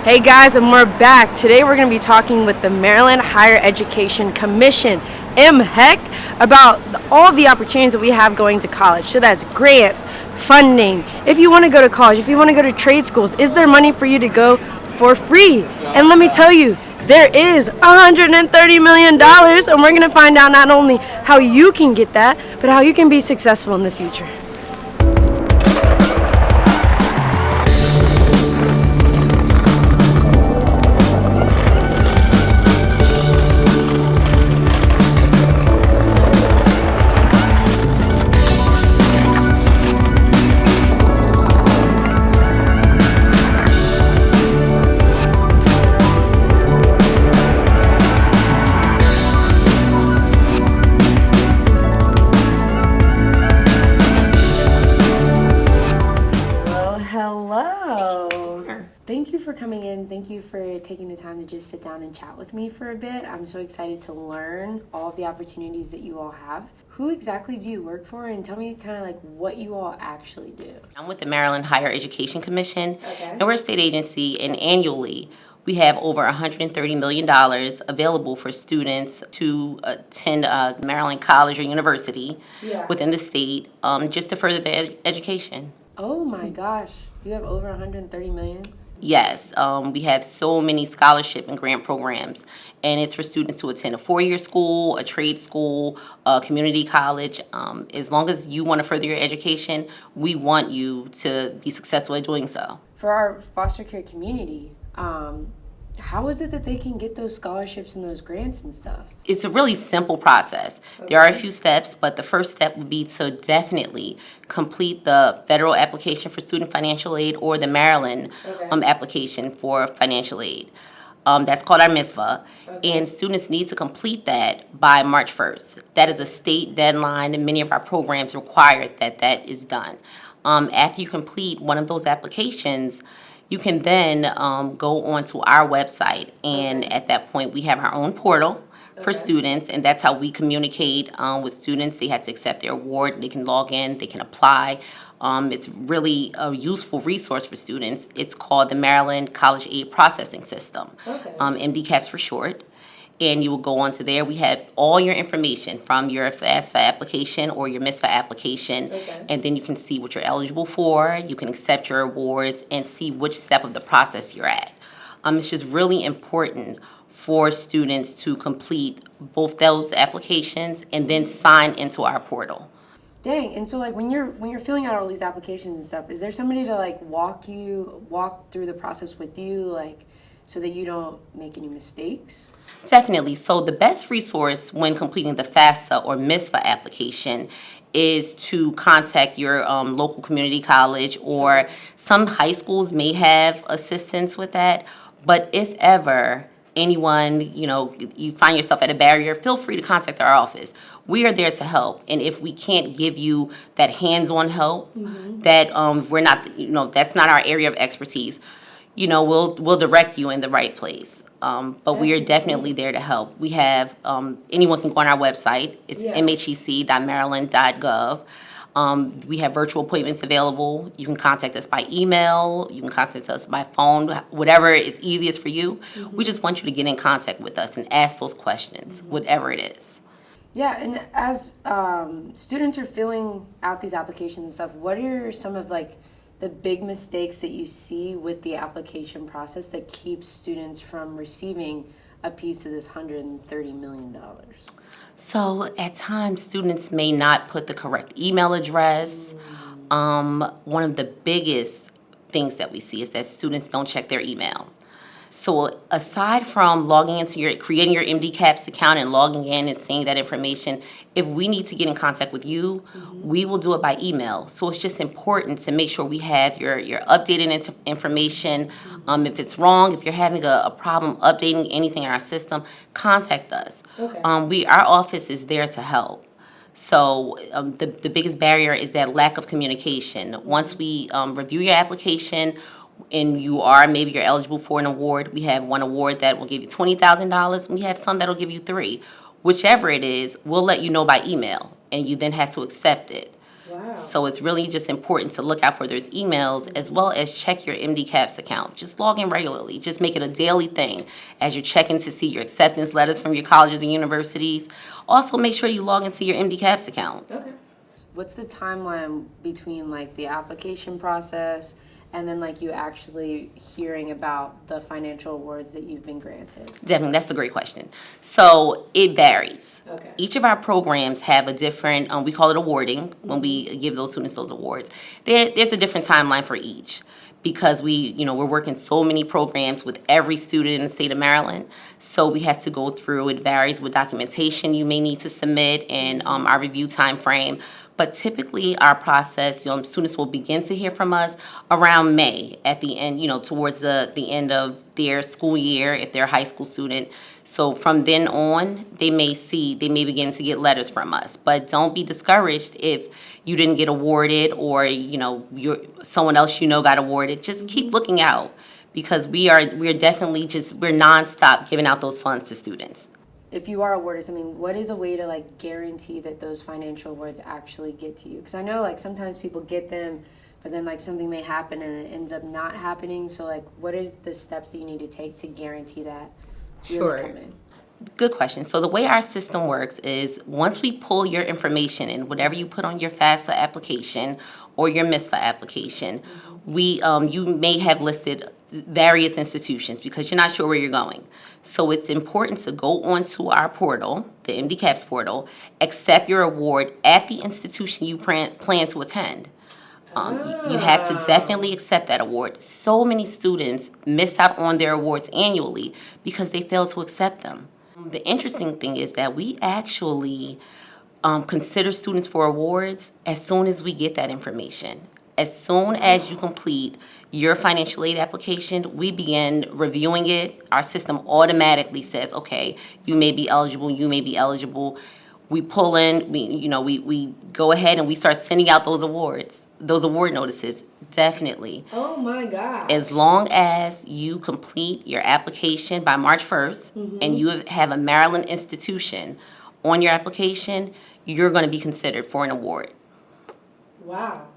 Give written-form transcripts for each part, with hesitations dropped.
Hey guys, and we're back. Today we're going to be talking with the Maryland Higher Education Commission, MHEC, about all the opportunities that we have going to college. So that's grants, funding. If you want to go to college, if you want to go to trade schools, is there money for you to go for free? And let me tell you, there is $130 million, and we're going to find out not only how you can get that, but how you can be successful in the future. Hello. Thank you for coming in. Thank you for taking the time to just sit down and chat with me for a bit. I'm so excited to learn all of the opportunities that you all have. Who exactly do you work for? And tell me kind of like what you all actually do. I'm with the Maryland Higher Education Commission, Okay. and we're a state agency, and annually we have over $130 million available for students to attend Maryland College or university within the state just to further their education. Oh my gosh, you have over 130 million? Yes, we have so many scholarship and grant programs, and it's for students to attend a four-year school, a trade school, a community college. As long as you want to further your education, we want you to be successful at doing so. For our foster care community, how is it that they can get those scholarships and those grants and stuff? It's a really simple process. Okay. There are a few steps, but the first step would be to definitely complete the federal application for student financial aid or the Maryland application for financial aid. That's called our MHEC, and students need to complete that by March 1st. That is a state deadline, and many of our programs require that is done. After you complete one of those applications, you can then go onto our website, and at that point we have our own portal for students, and that's how we communicate with students. They have to accept their award, they can log in, they can apply. It's really a useful resource for students. It's called the Maryland College Aid Processing System, MDCAPS for short. And you will go onto there. We have all your information from your FAFSA application or your MHEC application, and then you can see what you're eligible for. You can accept your awards and see which step of the process you're at. It's just really important for students to complete both those applications and then sign into our portal. Dang, and so like when you're filling out all these applications and stuff, is there somebody to like walk through the process with you, like so that you don't make any mistakes? Definitely. So the best resource when completing the FAFSA or MHEC application is to contact your local community college, or some high schools may have assistance with that. But if ever anyone, you find yourself at a barrier, feel free to contact our office. We are there to help. And if we can't give you that hands-on help, that we're not, that's not our area of expertise, we'll direct you in the right place. But we are definitely there to help. We have, anyone can go on our website. It's mhec.maryland.gov. We have virtual appointments available. You can contact us by email. You can contact us by phone, whatever is easiest for you. We just want you to get in contact with us and ask those questions, whatever it is. Yeah, and as students are filling out these applications and stuff, what are some of like the big mistakes that you see with the application process that keeps students from receiving a piece of this $130 million? So at times, students may not put the correct email address. One of the biggest things that we see is that students don't check their email. So aside from creating your MDCAPS account and logging in and seeing that information, if we need to get in contact with you, we will do it by email. So it's just important to make sure we have your updated information. If it's wrong, if you're having a problem updating anything in our system, contact us. Our office is there to help. So the biggest barrier is that lack of communication. Once we review your application, and you're eligible for an award. We have one award that will give you $20,000. We have some that'll give you $3,000. Whichever it is, we'll let you know by email, and you then have to accept it. Wow. So it's really just important to look out for those emails as well as check your MDCAPS account. Just log in regularly. Just make it a daily thing as you're checking to see your acceptance letters from your colleges and universities. Also, make sure you log into your MDCAPS account. Okay. What's the timeline between like the application process and then like you actually hearing about the financial awards that you've been granted? Definitely, that's a great question. So it varies. Okay. Each of our programs have a different, we call it awarding when we give those students those awards. There's a different timeline for each because we're working so many programs with every student in the state of Maryland. So we have to go through, it varies with documentation you may need to submit and our review time frame. But typically our process, students will begin to hear from us around May at the end, towards the end of their school year if they're a high school student. So from then on, they may begin to get letters from us. But don't be discouraged if you didn't get awarded or, someone else got awarded. Just keep looking out because we're definitely we're nonstop giving out those funds to students. If you are awarded something, what is a way to like guarantee that those financial awards actually get to you? Because I know like sometimes people get them, but then like something may happen and it ends up not happening. So like, what is the steps that you need to take to guarantee that really come in? Good question. So the way our system works is once we pull your information in, whatever you put on your FAFSA application or your MISFA application, you may have listed various institutions because you're not sure where you're going. So it's important to go onto our portal, the MDCAPS portal, accept your award at the institution you plan to attend. You have to definitely accept that award. So many students miss out on their awards annually because they fail to accept them. The interesting thing is that we actually consider students for awards as soon as we get that information. As soon as you complete your financial aid application, we begin reviewing it. Our system automatically says, okay, you may be eligible. We pull in, we go ahead and we start sending out those award notices, definitely. Oh my God. As long as you complete your application by March 1st and you have a Maryland institution on your application, you're going to be considered for an award. Wow.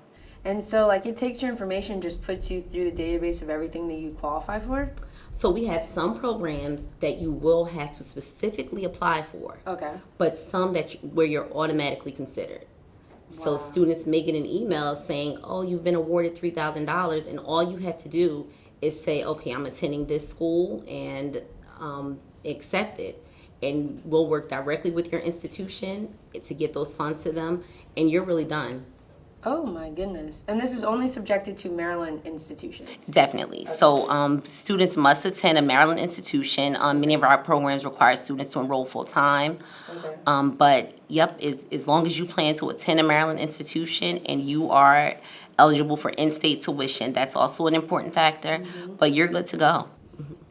And so, like, it takes your information, just puts you through the database of everything that you qualify for? So we have some programs that you will have to specifically apply for. Okay. But some where you're automatically considered. Wow. So students may get an email saying, oh, you've been awarded $3,000, and all you have to do is say, okay, I'm attending this school and accept it. And we'll work directly with your institution to get those funds to them, and you're really done. Oh my goodness. And this is only subjected to Maryland institutions? Definitely. Okay. So students must attend a Maryland institution. Many of our programs require students to enroll full-time. Okay. But, as long as you plan to attend a Maryland institution and you are eligible for in-state tuition, that's also an important factor, but you're good to go.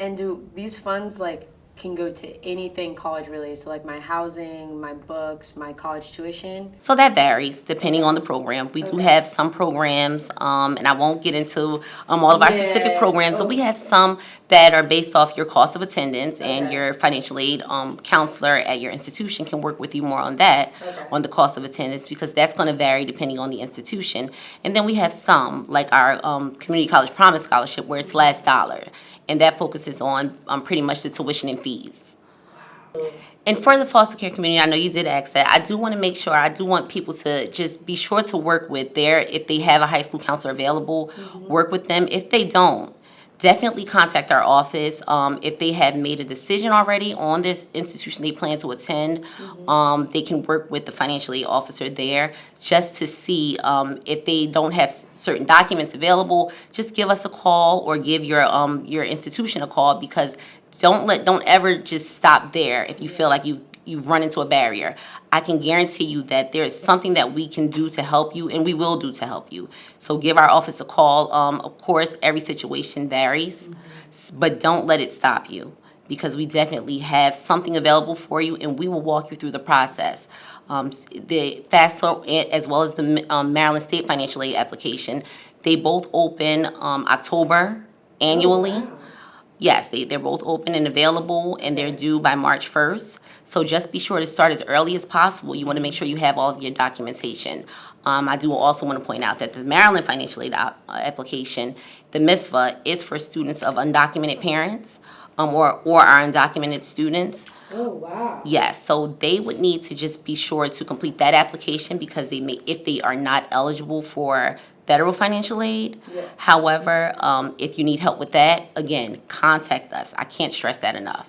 And do these funds, like, can go to anything college related, so like my housing, my books, my college tuition? So that varies depending on the program. We do have some programs, and I won't get into all of our specific programs, but we have some that are based off your cost of attendance, and your financial aid counselor at your institution can work with you more on that, on the cost of attendance, because that's going to vary depending on the institution. And then we have some, like our Community College Promise Scholarship, where it's last dollar. And that focuses on pretty much the tuition and fees. And for the foster care community, I know you did ask that. I do want to make sure, I do want people to just be sure to work with if they have a high school counselor available, work with them. If they don't, definitely contact our office. If they have made a decision already on this institution they plan to attend, they can work with the financial aid officer there just to see if they don't have certain documents available. Just give us a call or give your institution a call, because don't ever just stop there if you feel like you've run into a barrier. I can guarantee you that there is something that we can do to help you, and we will do to help you. So give our office a call. Of course, every situation varies, but don't let it stop you, because we definitely have something available for you, and we will walk you through the process. The FAFSA as well as the Maryland State Financial Aid application, they both open October annually. Oh, wow. Yes, they're both open and available, and they're due by March 1st. So just be sure to start as early as possible. You want to make sure you have all of your documentation. I do also want to point out that the Maryland financial aid application, the MSVA, is for students of undocumented parents or our undocumented students. Oh, wow. Yes, so they would need to just be sure to complete that application because if they are not eligible for federal financial aid. Yeah. However, if you need help with that, again, contact us. I can't stress that enough.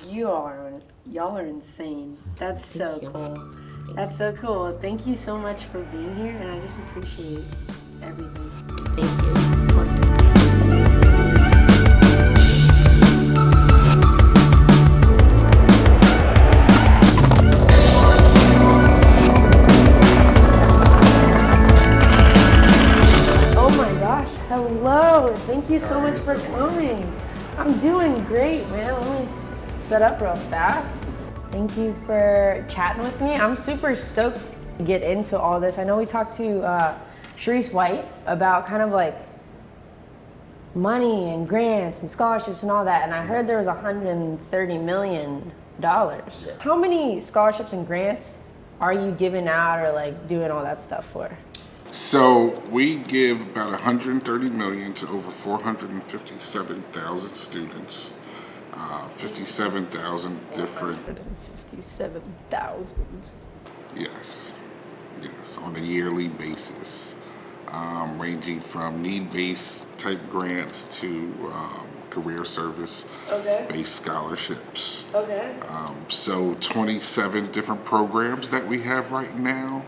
Y'all are insane. That's so cool. That's so cool. Thank you so much for being here, and I just appreciate everything. Thank you. Oh my gosh, hello. Thank you so much for coming. I'm doing great, man. Let me set up real fast. Thank you for chatting with me. I'm super stoked to get into all this. I know we talked to Sharice White about kind of like money and grants and scholarships and all that, and I heard there was $130 million. How many scholarships and grants are you giving out or like doing all that stuff for? So we give about 130 million to over 457,000 students, 57,000 different. 157,000. Yes, on a yearly basis, ranging from need-based type grants to career service-based scholarships. Okay. So 27 different programs that we have right now,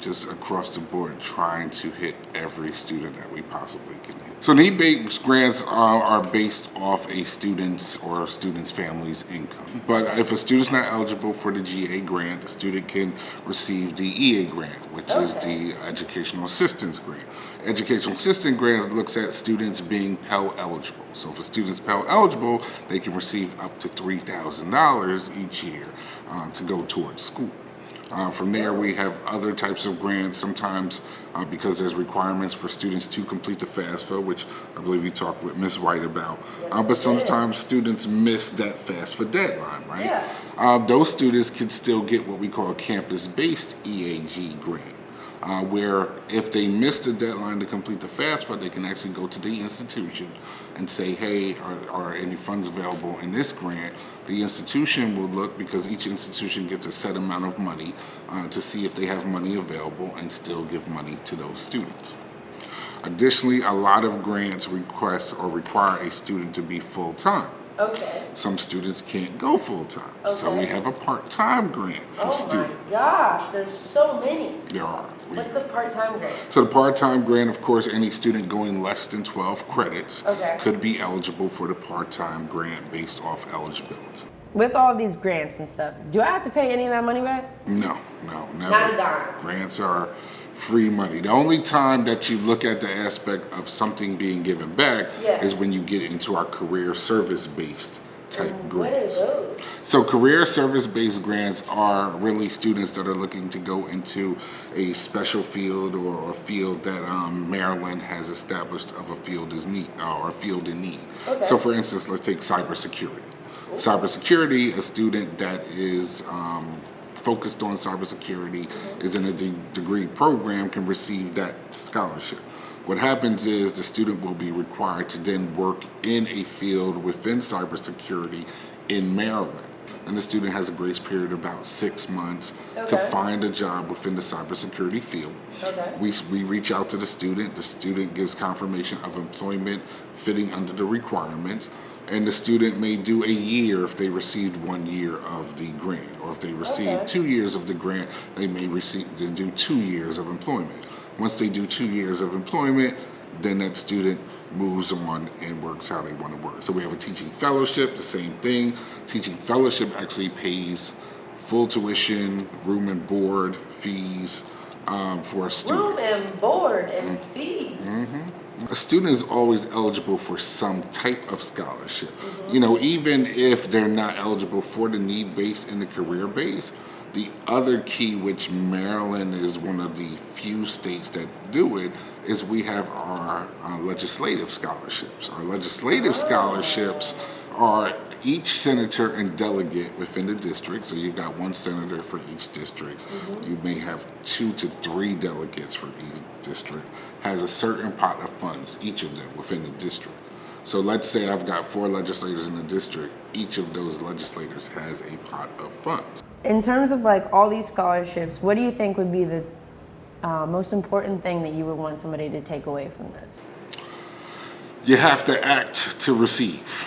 just across the board, trying to hit every student that we possibly can hit. So need-based grants are based off a student's or a student's family's income. But if a student's not eligible for the GA grant, the student can receive the EA grant, which is the Educational Assistance Grant. Educational Assistance Grant looks at students being Pell eligible. So if a student's Pell eligible, they can receive up to $3,000 each year to go towards school. From there, we have other types of grants, sometimes because there's requirements for students to complete the FAFSA, which I believe you talked with Ms. White about. But sometimes students miss that FAFSA deadline, right? Yeah. Those students can still get what we call a campus-based EAG grant. Where if they miss the deadline to complete the FAFSA, they can actually go to the institution and say, hey, are any funds available in this grant? The institution will look, because each institution gets a set amount of money, to see if they have money available and still give money to those students. Additionally, a lot of grants request or require a student to be full-time. Okay. Some students can't go full-time, so we have a part-time grant for students. Oh my gosh, there's so many. There are. What's the part-time grant? So the part-time grant, of course, any student going less than 12 credits could be eligible for the part-time grant based off eligibility. With all these grants and stuff, do I have to pay any of that money back? No, never. Not a dime. Grants are free money. The only time that you look at the aspect of something being given back is when you get into our career service-based type grants. What are those? So career service-based grants are really students that are looking to go into a special field or a field that Maryland has established of a field is need or a field in need. So for instance, let's take cybersecurity. Cybersecurity, a student that is focused on cybersecurity is in a degree program can receive that scholarship. What happens is the student will be required to then work in a field within cybersecurity in Maryland. And the student has a grace period of about 6 months to find a job within the cybersecurity field. We reach out to the student gives confirmation of employment fitting under the requirements, and the student may do a year if they received 1 year of the grant, or if they received 2 years of the grant, they may do 2 years of employment. Once they do 2 years of employment, then that student moves on and works how they want to work. So we have a teaching fellowship, the same thing. Teaching fellowship actually pays full tuition, room and board fees for a student. Room and board and fees. A student is always eligible for some type of scholarship. You know, even if they're not eligible for the need-based and the career-based, the other key, which Maryland is one of the few states that do it, is we have our legislative scholarships. Our legislative scholarships are each senator and delegate within the district. So you've got one senator for each district. You may have 2 to 3 delegates for each district. Has a certain pot of funds, each of them within the district. So let's say I've got 4 legislators in the district. Each of those legislators has a pot of funds. In terms of like all these scholarships, what do you think would be the most important thing that you would want somebody to take away from this? You have to act to receive.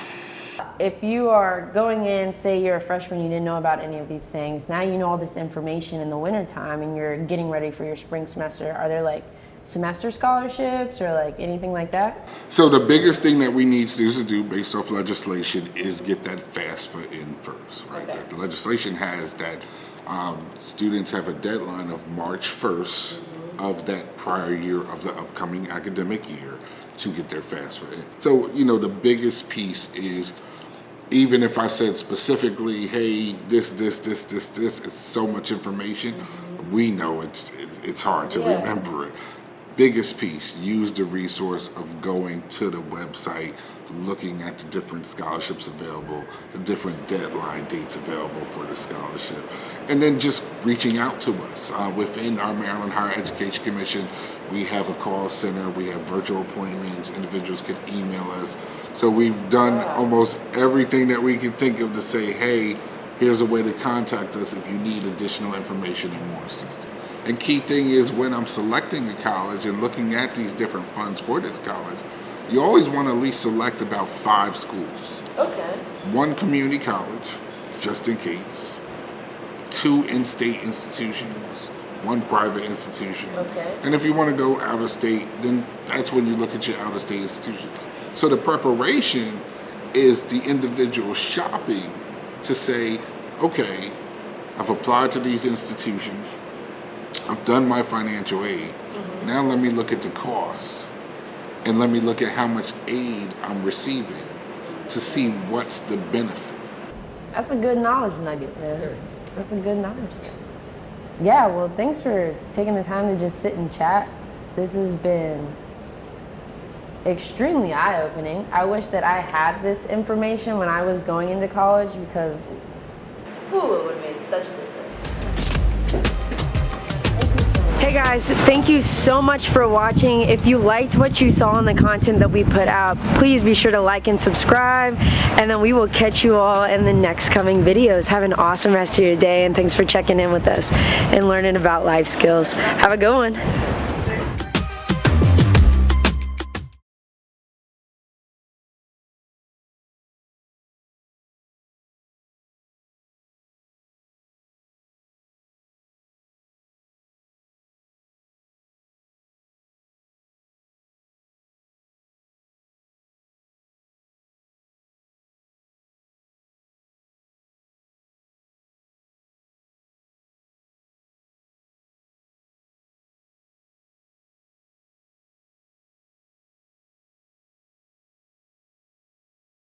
If you are going in, say you're a freshman, you didn't know about any of these things, now you know all this information in the wintertime and you're getting ready for your spring semester, are there like semester scholarships or like anything like that? So the biggest thing that we need students to do based off legislation is get that FAFSA in first, right? Okay. The legislation has that students have a deadline of March 1st of that prior year of the upcoming academic year to get their FAFSA in. So, you know, the biggest piece is, even if I said specifically, hey, this, it's so much information, we know it's hard to remember it. Biggest piece, use the resource of going to the website, looking at the different scholarships available, the different deadline dates available for the scholarship, and then just reaching out to us. Within our Maryland Higher Education Commission, we have a call center, we have virtual appointments, individuals can email us. So we've done almost everything that we can think of to say, hey, here's a way to contact us if you need additional information and more assistance. And key thing is, when I'm selecting a college and looking at these different funds for this college, you always want to at least select about 5 schools. Okay. 1 community college, just in case. 2 in-state institutions, 1 private institution. Okay. And if you want to go out of state, then that's when you look at your out of state institution. So the preparation is the individual shopping to say, okay, I've applied to these institutions, I've done my financial aid, now let me look at the costs and let me look at how much aid I'm receiving to see what's the benefit. That's a good knowledge nugget, man. That's a good knowledge. Yeah, well, thanks for taking the time to just sit and chat. This has been extremely eye-opening. I wish that I had this information when I was going into college, because it would have made such a difference. Hey guys, thank you so much for watching. If you liked what you saw in the content that we put out, please be sure to like and subscribe, and then we will catch you all in the next coming videos. Have an awesome rest of your day, and thanks for checking in with us and learning about life skills. Have a good one.